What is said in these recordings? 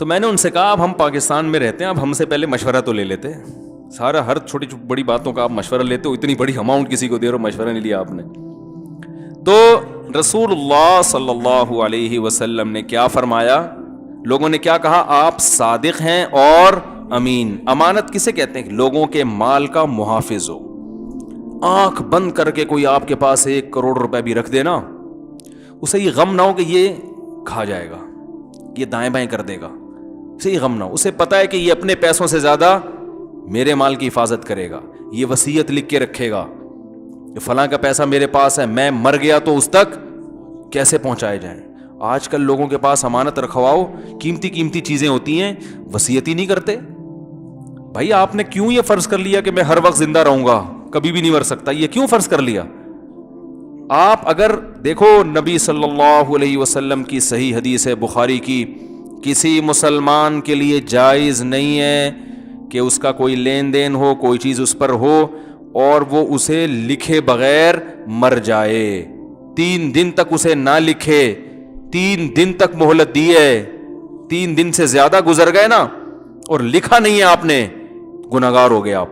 تو میں نے ان سے کہا اب ہم پاکستان میں رہتے ہیں, اب ہم سے پہلے مشورہ تو لے لیتے. سارا ہر چھوٹی بڑی باتوں کا آپ مشورہ لیتے ہو, اتنی بڑی اماؤنٹ کسی کو دے رہے ہو, مشورہ نہیں لیا آپ نے. تو رسول اللہ صلی اللہ علیہ وسلم نے کیا فرمایا, لوگوں نے کیا کہا, آپ صادق ہیں اور امین. امانت کسے کہتے ہیں؟ لوگوں کے مال کا محافظ ہو. آنکھ بند کر کے کوئی آپ کے پاس 1 کروڑ روپے بھی رکھ دے نا, اسے یہ غم نہ ہو کہ یہ کھا جائے گا, یہ دائیں بائیں کر دے گا, اسے یہ غم نہ ہو. اسے پتا ہے کہ یہ اپنے پیسوں سے زیادہ میرے مال کی حفاظت کرے گا, یہ وصیت لکھ کے رکھے گا, فلاں کا پیسہ میرے پاس ہے, میں مر گیا تو اس تک کیسے پہنچائے جائیں. آج کل لوگوں کے پاس امانت رکھواؤ, قیمتی چیزیں ہوتی ہیں, وصیت ہی نہیں کرتے. بھائی آپ نے کیوں یہ فرض کر لیا کہ میں ہر وقت زندہ رہوں گا, کبھی بھی نہیں مر سکتا, یہ کیوں فرض کر لیا؟ آپ اگر دیکھو نبی صلی اللہ علیہ وسلم کی صحیح حدیث ہے بخاری کی, کسی مسلمان کے لیے جائز نہیں ہے کہ اس کا کوئی لین دین ہو, کوئی چیز اس پر ہو اور وہ اسے لکھے بغیر مر جائے. 3 دن تک اسے نہ لکھے, 3 دن تک مہلت دی ہے, 3 دن سے زیادہ گزر گئے نا اور لکھا نہیں ہے آپ نے, گناہگار ہو گئے آپ.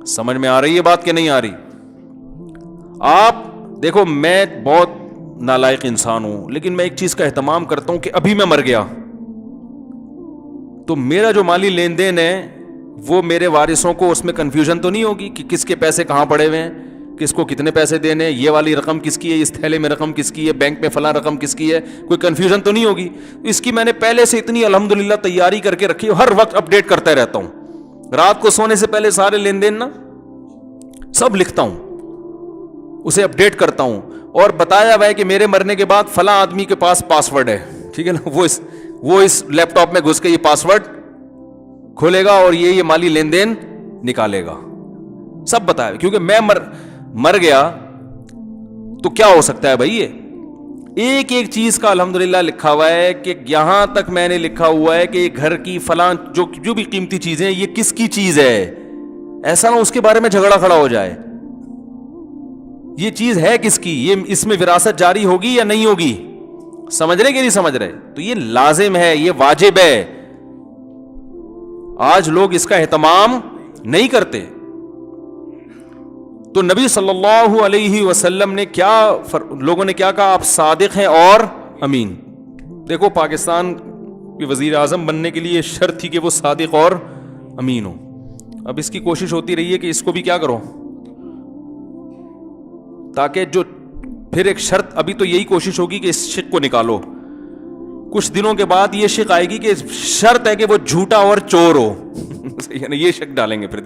سمجھ میں آ رہی ہے بات کہ نہیں آ رہی؟ آپ دیکھو میں بہت نالائق انسان ہوں, لیکن میں ایک چیز کا اہتمام کرتا ہوں کہ ابھی میں مر گیا تو میرا جو مالی لین دین ہے وہ میرے وارثوں کو اس میں کنفیوژن تو نہیں ہوگی کہ کس کے پیسے کہاں پڑے ہوئے ہیں, کس کو کتنے پیسے دینے, یہ والی رقم کس کی ہے, اس تھیلے میں رقم کس کی ہے, بینک میں فلاں رقم کس کی ہے, کوئی کنفیوژن تو نہیں ہوگی. اس کی میں نے پہلے سے اتنی الحمدللہ تیاری کر کے رکھی ہے, ہر وقت اپڈیٹ کرتا رہتا ہوں. رات کو سونے سے پہلے سارے لین دین نا سب لکھتا ہوں, اسے اپڈیٹ کرتا ہوں, اور بتایا ہوا ہے کہ میرے مرنے کے بعد فلاں آدمی کے پاس پاسورڈ ہے, ٹھیک ہے نا, وہ اس لیپ ٹاپ میں گھس کے یہ پاسورڈ کھولے گا اور یہ مالی لین دین نکالے گا, سب بتایا. کیونکہ میں مر گیا تو کیا ہو سکتا ہے بھائی, یہ ایک چیز کا الحمدللہ لکھا ہوا ہے کہ یہاں تک میں نے لکھا ہوا ہے کہ گھر کی فلاں جو بھی قیمتی چیزیں یہ کس کی چیز ہے, ایسا نہ اس کے بارے میں جھگڑا کھڑا ہو جائے. یہ چیز ہے کس کی, یہ اس میں وراثت جاری ہوگی یا نہیں ہوگی, سمجھ رہے کہ نہیں سمجھ رہے؟ تو یہ لازم ہے, یہ واجب ہے. آج لوگ اس کا اہتمام نہیں کرتے. تو نبی صلی اللہ علیہ وسلم نے لوگوں نے کیا کہا, آپ صادق ہیں اور امین. دیکھو پاکستان کے وزیر اعظم بننے کے لیے شرط تھی کہ وہ صادق اور امین ہو. اب اس کی کوشش ہوتی رہی ہے کہ اس کو بھی کیا کرو, تاکہ جو پھر ایک شرط, ابھی تو یہی کوشش ہوگی کہ اس شق کو نکالو, کچھ دنوں کے بعد یہ شق آئے گی کہ شرط ہے کہ وہ جھوٹا اور چور ہو. یہ شک ڈالیں گے پھر.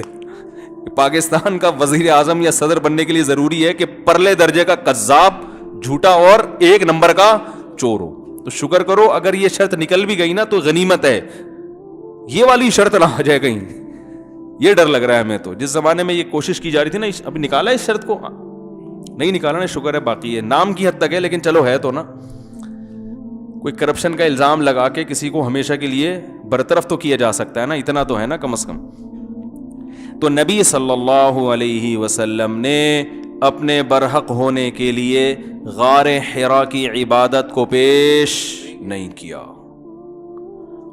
پاکستان کا وزیر اعظم یا صدر بننے کے لیے ضروری ہے کہ پرلے درجے کا کذاب, جھوٹا اور 1 نمبر کا چور ہو. تو شکر کرو اگر یہ شرط نکل بھی گئی نا تو غنیمت ہے, یہ والی شرط نہ آ جائے کہیں, یہ ڈر لگ رہا ہے ہمیں. تو جس زمانے میں یہ کوشش کی جا رہی تھی نا, ابھی نکالا اس شرط کو, نہیں نکالا نا, شکر ہے, باقی ہے نام کی حد تک ہے, لیکن چلو ہے تو نا. کوئی کرپشن کا الزام لگا کے کسی کو ہمیشہ کے لیے برطرف تو کیا جا سکتا ہے نا, اتنا تو ہے نا کم از کم. تو نبی صلی اللہ علیہ وسلم نے اپنے برحق ہونے کے لیے غار حرا کی عبادت کو پیش نہیں کیا.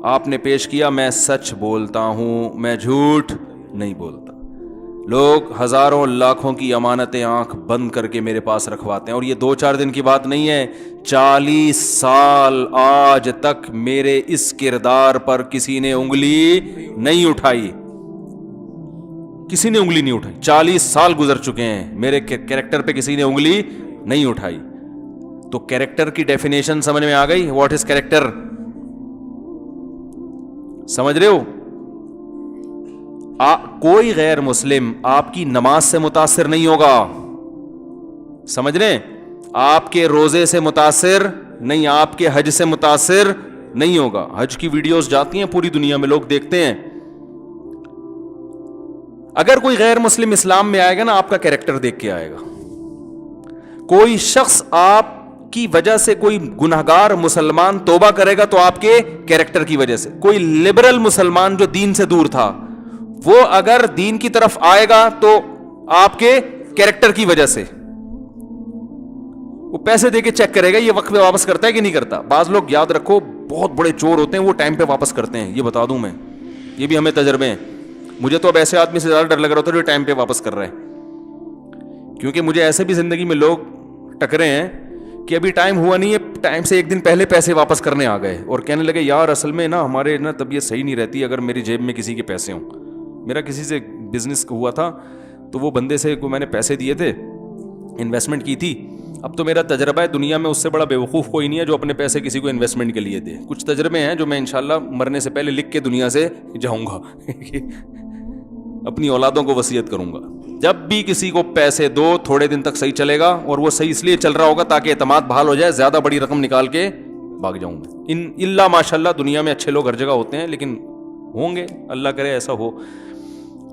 آپ نے پیش کیا, میں سچ بولتا ہوں, میں جھوٹ نہیں بولتا. لوگ ہزاروں لاکھوں کی امانتیں آنکھ بند کر کے میرے پاس رکھواتے ہیں, اور یہ 2-4 دن کی بات نہیں ہے, 40 سال آج تک میرے اس کردار پر کسی نے انگلی نہیں اٹھائی, کسی نے انگلی نہیں اٹھائی. 40 سال گزر چکے ہیں, میرے کیریکٹر پہ کسی نے انگلی نہیں اٹھائی. تو کیریکٹر کی ڈیفینیشن سمجھ میں آ گئی, واٹ از کیریکٹر, سمجھ رہے ہو؟ کوئی غیر مسلم آپ کی نماز سے متاثر نہیں ہوگا, سمجھ رہے ہیں, آپ کے روزے سے متاثر نہیں, آپ کے حج سے متاثر نہیں ہوگا. حج کی ویڈیوز جاتی ہیں پوری دنیا میں, لوگ دیکھتے ہیں. اگر کوئی غیر مسلم اسلام میں آئے گا نا, آپ کا کیریکٹر دیکھ کے آئے گا. کوئی شخص آپ کی وجہ سے, کوئی گنہگار مسلمان توبہ کرے گا تو آپ کے کیریکٹر کی وجہ سے. کوئی لبرل مسلمان جو دین سے دور تھا, وہ اگر دین کی طرف آئے گا تو آپ کے کیریکٹر کی وجہ سے. وہ پیسے دے کے چیک کرے گا یہ وقت پہ واپس کرتا ہے کہ نہیں کرتا. بعض لوگ یاد رکھو بہت بڑے چور ہوتے ہیں وہ ٹائم پہ واپس کرتے ہیں, یہ بتا دوں میں, یہ بھی ہمیں تجربے ہیں. مجھے تو اب ایسے آدمی سے زیادہ ڈر لگ رہا ہوتا ہے جو ٹائم پہ واپس کر رہے ہیں, کیونکہ مجھے ایسے بھی زندگی میں لوگ ٹکرے ہیں کہ ابھی ٹائم ہوا نہیں ہے, ٹائم سے ایک دن پہلے پیسے واپس کرنے آ گئے اور کہنے لگے یار اصل میں نا ہمارے نا طبیعت صحیح نہیں رہتی اگر میری جیب میں کسی کے پیسے ہوں. میرا کسی سے بزنس ہوا تھا تو وہ بندے سے کو میں نے پیسے دیے تھے, انویسٹمنٹ کی تھی. اب تو میرا تجربہ ہے دنیا میں اس سے بڑا بیوقوف کوئی نہیں ہے جو اپنے پیسے کسی کو انویسٹمنٹ کے لیے دے. کچھ تجربے ہیں جو میں انشاءاللہ مرنے سے پہلے لکھ کے دنیا سے جاؤں گا اپنی اولادوں کو وصیت کروں گا. جب بھی کسی کو پیسے دو تھوڑے دن تک صحیح چلے گا, اور وہ صحیح اس لیے چل رہا ہوگا تاکہ اعتماد بحال ہو جائے, زیادہ بڑی رقم نکال کے بھاگ جاؤں میں. اللہ ماشاء اللہ دنیا میں اچھے لوگ ہر جگہ ہوتے ہیں, لیکن ہوں گے, اللہ کرے ایسا ہو.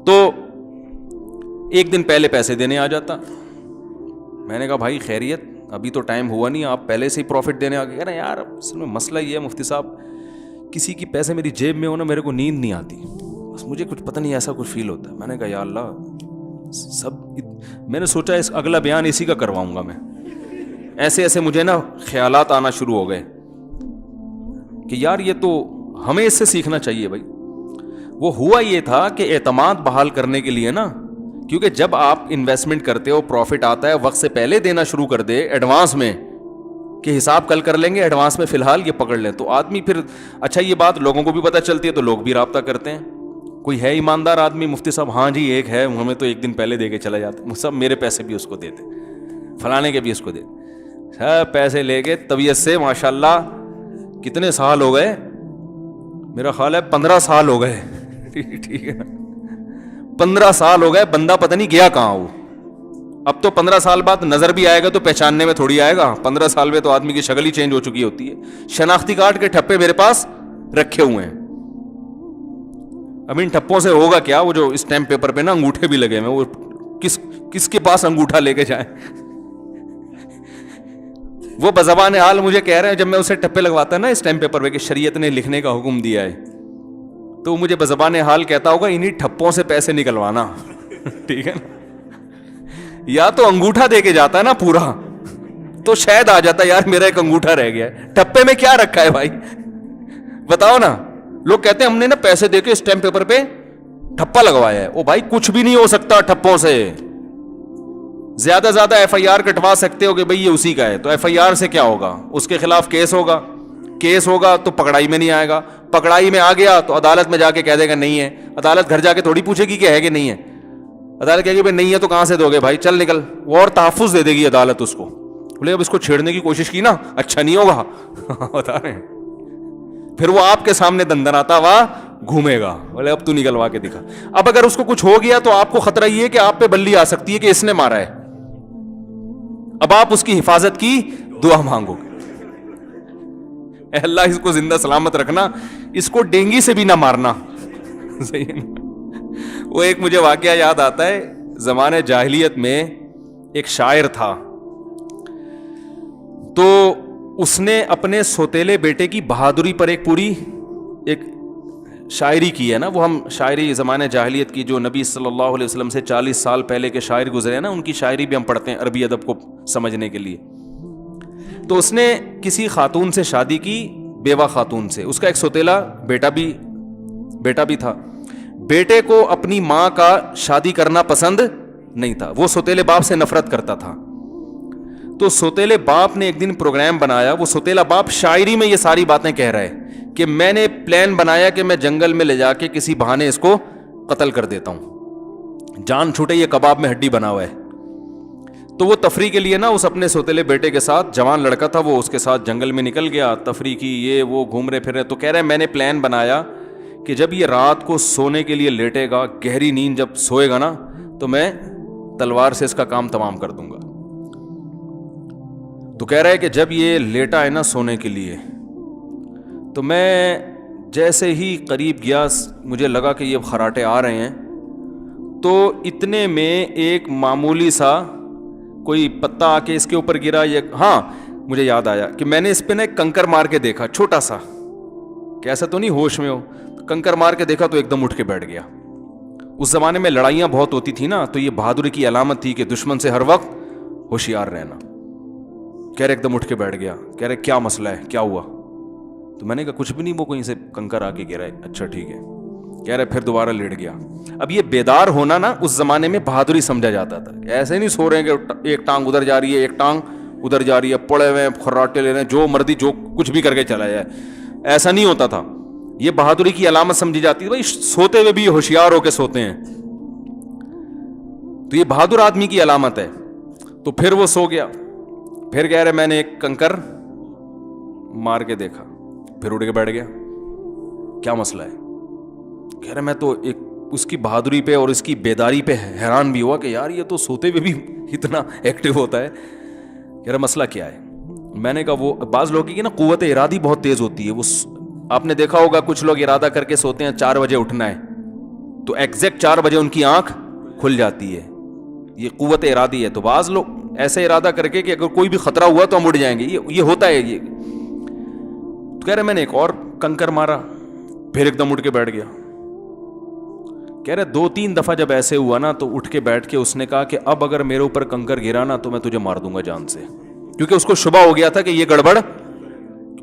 تو ایک دن پہلے پیسے دینے آ جاتا. میں نے کہا بھائی خیریت, ابھی تو ٹائم ہوا نہیں, آپ پہلے سے ہی پروفٹ دینے آ گئے. کہہ رہے ہیں یار اصل میں مسئلہ یہ ہے مفتی صاحب, کسی کی پیسے میری جیب میں ہو نا میرے کو نیند نہیں آتی, بس مجھے کچھ پتہ نہیں ایسا کچھ فیل ہوتا ہے. میں نے کہا یا اللہ میں نے سوچا اس اگلا بیان اسی کا کرواؤں گا میں. ایسے ایسے مجھے نا خیالات آنا شروع ہو گئے کہ یار یہ تو ہمیں اس سے سیکھنا چاہیے بھائی. وہ ہوا یہ تھا کہ اعتماد بحال کرنے کے لیے نا, کیونکہ جب آپ انویسٹمنٹ کرتے ہو پروفٹ آتا ہے وقت سے پہلے دینا شروع کر دے ایڈوانس میں کہ حساب کل کر لیں گے ایڈوانس میں فی الحال یہ پکڑ لیں, تو آدمی پھر اچھا یہ بات لوگوں کو بھی پتہ چلتی ہے تو لوگ بھی رابطہ کرتے ہیں. کوئی ہے ایماندار آدمی مفتی صاحب, ہاں جی ایک ہے, ہمیں تو ایک دن پہلے دے کے چلا جاتا, سب میرے پیسے بھی اس کو دیتے, فلانے کے بھی اس کو دیتے, سب پیسے لے کے طبیعت سے ماشاء اللہ. کتنے سال ہو گئے, میرا خیال ہے 15 سال ہو گئے ٹھیک ہے 15 سال ہو گئے, بندہ پتہ نہیں گیا کہاں وہ. اب تو 15 سال بعد نظر بھی آئے گا تو پہچاننے میں تھوڑی آئے گا, 15 سال میں تو آدمی کی شکل ہی چینج ہو چکی ہوتی ہے. شناختی کارڈ کے ٹھپے میرے پاس رکھے ہوئے ہیں. اب ان ٹھپوں سے ہوگا کیا, وہ جو اسٹیمپ پیپر پہ نا انگوٹھے بھی لگے ہوئے, وہ کس کے پاس انگوٹھا لے کے جائیں. وہ بزبان حال مجھے کہہ رہے ہیں جب میں اسے ٹھپے لگواتا ہے نا اسٹیمپ پیپر پہ کہ شریعت نے لکھنے کا حکم دیا ہے, تو مجھے بزبان حال کہتا ہوگا انہی ٹھپوں سے پیسے نکلوانا ٹھیک ہے نا. یا تو انگوٹھا دے کے جاتا ہے نا پورا, تو شاید آ جاتا یار میرا ایک انگوٹھا رہ گیا ہے, ٹھپے میں کیا رکھا ہے بھائی بتاؤ نا. لوگ کہتے ہیں ہم نے نا پیسے دے کے اسٹیمپ پیپر پہ ٹھپا لگوایا ہے. او بھائی کچھ بھی نہیں ہو سکتا ٹھپوں سے, زیادہ زیادہ ایف آئی آر کٹوا سکتے ہو کہ بھائی یہ اسی کا ہے, تو ایف آئی آر سے کیا ہوگا, اس کے خلاف کیس ہوگا تو پکڑائی میں نہیں آئے گا, پکڑائی میں آ گیا تو عدالت میں جا کے کہہ دے گا نہیں ہے. عدالت گھر جا کے تھوڑی پوچھے گی کہ ہے کہ نہیں ہے, عدالت کہے گی بھائی نہیں ہے تو کہاں سے دو گے بھائی, چل نکل. وہ اور تحفظ دے دے گی عدالت اس کو, بولے اب اس کو چھیڑنے کی کوشش کی نا اچھا نہیں ہوگا بتا رہے ہیں. پھر وہ آپ کے سامنے دندناتا ہوا گھومے گا, بولے اب تو نکلوا کے دکھا. اب اگر اس کو کچھ ہو گیا تو آپ کو خطرہ یہ ہے کہ آپ پہ بلی آ سکتی ہے کہ اس نے مارا ہے. اب آپ اس کی حفاظت کی دعا مانگو گے, اے اللہ اس کو زندہ سلامت رکھنا, اس کو ڈینگی سے بھی نہ مارنا. صحیح ہے. وہ ایک مجھے واقعہ یاد آتا ہے, زمانے جاہلیت میں ایک شاعر تھا, تو اس نے اپنے سوتیلے بیٹے کی بہادری پر ایک پوری ایک شاعری کی ہے نا. وہ ہم شاعری زمانے جاہلیت کی جو نبی صلی اللہ علیہ وسلم سے 40 سال پہلے کے شاعر گزرے ہیں نا, ان کی شاعری بھی ہم پڑھتے ہیں عربی ادب کو سمجھنے کے لیے. تو اس نے کسی خاتون سے شادی کی, بیوہ خاتون سے. اس کا ایک سوتیلا بیٹا بھی تھا. بیٹے کو اپنی ماں کا شادی کرنا پسند نہیں تھا, وہ سوتیلے باپ سے نفرت کرتا تھا. تو سوتیلے باپ نے ایک دن پروگرام بنایا. وہ سوتیلا باپ شاعری میں یہ ساری باتیں کہہ رہا ہے کہ میں نے پلان بنایا کہ میں جنگل میں لے جا کے کسی بہانے اس کو قتل کر دیتا ہوں, جان چھوٹے یہ کباب میں ہڈی بنا ہوا ہے. تو وہ تفریح کے لیے نا اس اپنے سوتیلے بیٹے کے ساتھ, جوان لڑکا تھا وہ, اس کے ساتھ جنگل میں نکل گیا, تفریح کی, یہ وہ گھوم رہے پھر رہے. تو کہہ رہے میں نے پلان بنایا کہ جب یہ رات کو سونے کے لیے لیٹے گا, گہری نیند جب سوئے گا نا, تو میں تلوار سے اس کا کام تمام کر دوں گا. تو کہہ رہا ہے کہ جب یہ لیٹا ہے نا سونے کے لیے, تو میں جیسے ہی قریب گیا مجھے لگا کہ یہ خراٹے آ رہے ہیں, تو اتنے میں ایک معمولی سا کوئی پتا آ کے اس کے اوپر گرا. یہ ہاں مجھے یاد آیا کہ میں نے اس پہ نا ایک کنکر مار کے دیکھا, چھوٹا سا, کیسا تو نہیں ہوش میں ہو, کنکر مار کے دیکھا تو ایک دم اٹھ کے بیٹھ گیا. اس زمانے میں لڑائیاں بہت ہوتی تھی نا, تو یہ بہادری کی علامت تھی کہ دشمن سے ہر وقت ہوشیار رہنا, کہہ رہے ایک دم اٹھ کے بیٹھ گیا, کہہ رہے کیا مسئلہ ہے, کیا ہوا؟ تو میں نے کہا کچھ بھی نہیں, وہ کہیں سے کنکر آ کے گرا ہے. اچھا ٹھیک ہے. کہہ رہے پھر دوبارہ لیٹ گیا. اب یہ بیدار ہونا نا اس زمانے میں بہادری سمجھا جاتا تھا. ایسے نہیں سو رہے ہیں کہ ایک ٹانگ ادھر جا رہی ہے, ایک ٹانگ ادھر جا رہی ہے, پڑے ہوئے خراٹے لے رہے ہیں, جو مرضی جو کچھ بھی کر کے چلا جائے. ایسا نہیں ہوتا تھا. یہ بہادری کی علامت سمجھی جاتی ہے. بھائی سوتے ہوئے بھی ہوشیار ہو کے سوتے ہیں, تو یہ بہادر آدمی کی علامت ہے. تو پھر وہ سو گیا. پھر کہہ رہے میں نے ایک کنکر مار کے دیکھا, پھر اٹھ کے بیٹھ گیا. کیا مسئلہ ہے؟ کہہ رہے میں تو ایک اس کی بہادری پہ اور اس کی بیداری پہ حیران بھی ہوا کہ یار یہ تو سوتے ہوئے بھی اتنا ایکٹیو ہوتا ہے. کہہ رہا مسئلہ کیا ہے؟ میں نے کہا وہ بعض لوگوں کی نا قوت ارادی بہت تیز ہوتی ہے. وہ آپ نے دیکھا ہوگا کچھ لوگ ارادہ کر کے سوتے ہیں 4 بجے اٹھنا ہے, تو ایگزیکٹ 4 بجے ان کی آنکھ کھل جاتی ہے. یہ قوت ارادی ہے. تو بعض لوگ ایسے ارادہ کر کے کہ اگر کوئی بھی خطرہ ہوا تو ہم اٹھ جائیں گے, یہ ہوتا ہے. یہ تو کہہ رہے میں نے ایک اور کنکر مارا, پھر ایک دم اٹھ کے بیٹھ گیا. کہہ رہے 2-3 دفعہ جب ایسے ہوا نا تو اٹھ کے بیٹھ کے اس نے کہا کہ اب اگر میرے اوپر کنکر گرا نا تو میں تجھے مار دوں گا جان سے. کیونکہ اس کو شبہ ہو گیا تھا کہ یہ گڑبڑ,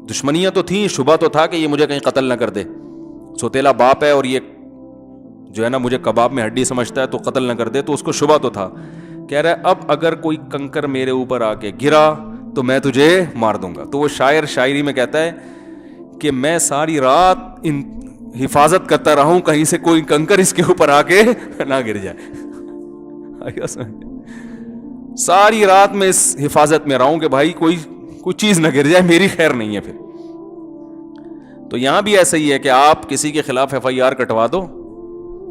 دشمنیاں تو تھیں, شبہ تو تھا کہ یہ مجھے کہیں قتل نہ کر دے. سوتیلا باپ ہے اور یہ جو ہے نا مجھے کباب میں ہڈی سمجھتا ہے تو قتل نہ کر دے. تو اس کو شبہ تو تھا. کہہ رہا ہے اب اگر کوئی کنکر میرے اوپر آ کے گرا تو میں تجھے مار دوں گا. تو وہ شاعر شاعری میں کہتا ہے کہ میں ساری رات حفاظت کرتا رہا ہوں کہیں سے کوئی کنکر اس کے اوپر آ کے نہ گر جائے. ساری رات میں اس حفاظت میں رہا ہوں کہ بھائی کوئی چیز نہ گر جائے, میری خیر نہیں ہے. پھر تو یہاں بھی ایسا ہی ہے کہ آپ کسی کے خلاف FIR کٹوا دو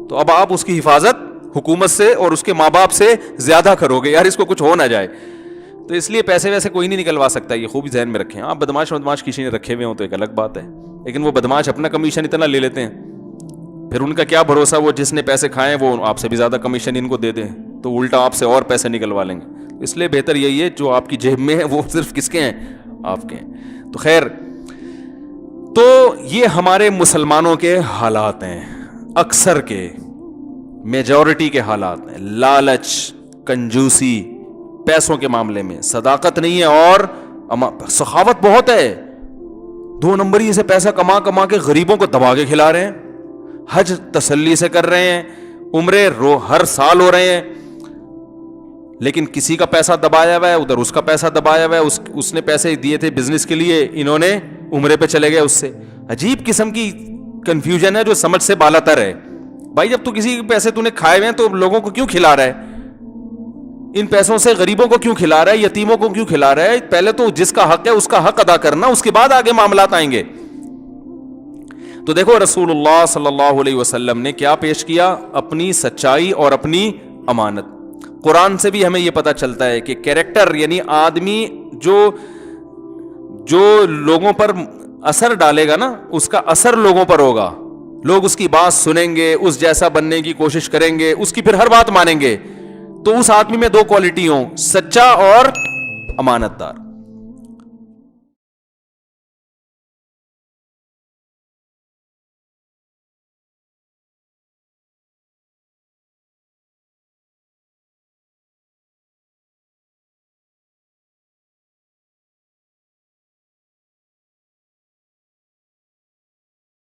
تو اب آپ اس کی حفاظت حکومت سے اور اس کے ماں باپ سے زیادہ کرو گے, یار اس کو کچھ ہو نہ جائے. تو اس لیے پیسے ویسے کوئی نہیں نکلوا سکتا, یہ خوب ذہن میں رکھیں. آپ بدماش کسی نے رکھے ہوئے ہوں تو ایک الگ بات ہے, لیکن وہ بدماش اپنا کمیشن اتنا لے لیتے ہیں, پھر ان کا کیا بھروسہ وہ جس نے پیسے کھائے وہ آپ سے بھی زیادہ کمیشن ان کو دے دیں, تو الٹا آپ سے اور پیسے نکلوا لیں گے. اس لیے بہتر یہی ہے جو آپ کی جیب میں ہے وہ صرف کس کے ہیں, آپ کے ہیں. تو خیر, تو یہ ہمارے مسلمانوں کے حالات ہیں, اکثر کے, میجورٹی کے حالات ہیں. لالچ, کنجوسی پیسوں کے معاملے میں, صداقت نہیں ہے, اور سخاوت بہت ہے. 2 نمبری سے پیسہ کما کے غریبوں کو دبا کے کھلا رہے ہیں, حج تسلی سے کر رہے ہیں, عمرے ہر سال ہو رہے ہیں, لیکن کسی کا پیسہ دبایا ہوا ہے, ادھر اس کا پیسہ دبایا ہوا ہے. اس نے پیسے دیے تھے بزنس کے لیے, انہوں نے عمرے پہ چلے گئے اس سے. عجیب قسم کی کنفیوژن ہے جو سمجھ سے بالا تر ہے. بھائی جب تو کسی کے پیسے تو نے کھائے ہوئے ہیں تو لوگوں کو کیوں کھلا رہا ہے؟ ان پیسوں سے غریبوں کو کیوں کھلا رہا ہے, یتیموں کو کیوں کھلا رہا ہے؟ پہلے تو جس کا حق ہے اس کا حق ادا کرنا, اس کے بعد آگے معاملات آئیں گے. تو دیکھو رسول اللہ صلی اللہ علیہ وسلم نے کیا پیش کیا, اپنی سچائی اور اپنی امانت. قرآن سے بھی ہمیں یہ پتا چلتا ہے کہ کیریکٹر یعنی آدمی جو لوگوں پر اثر ڈالے گا نا, اس کا اثر لوگوں پر ہوگا. لوگ اس کی بات سنیں گے, اس جیسا بننے کی کوشش کریں گے, اس کی پھر ہر بات مانیں گے. تو اس آدمی میں 2 کوالٹی ہوں, سچا اور امانت دار.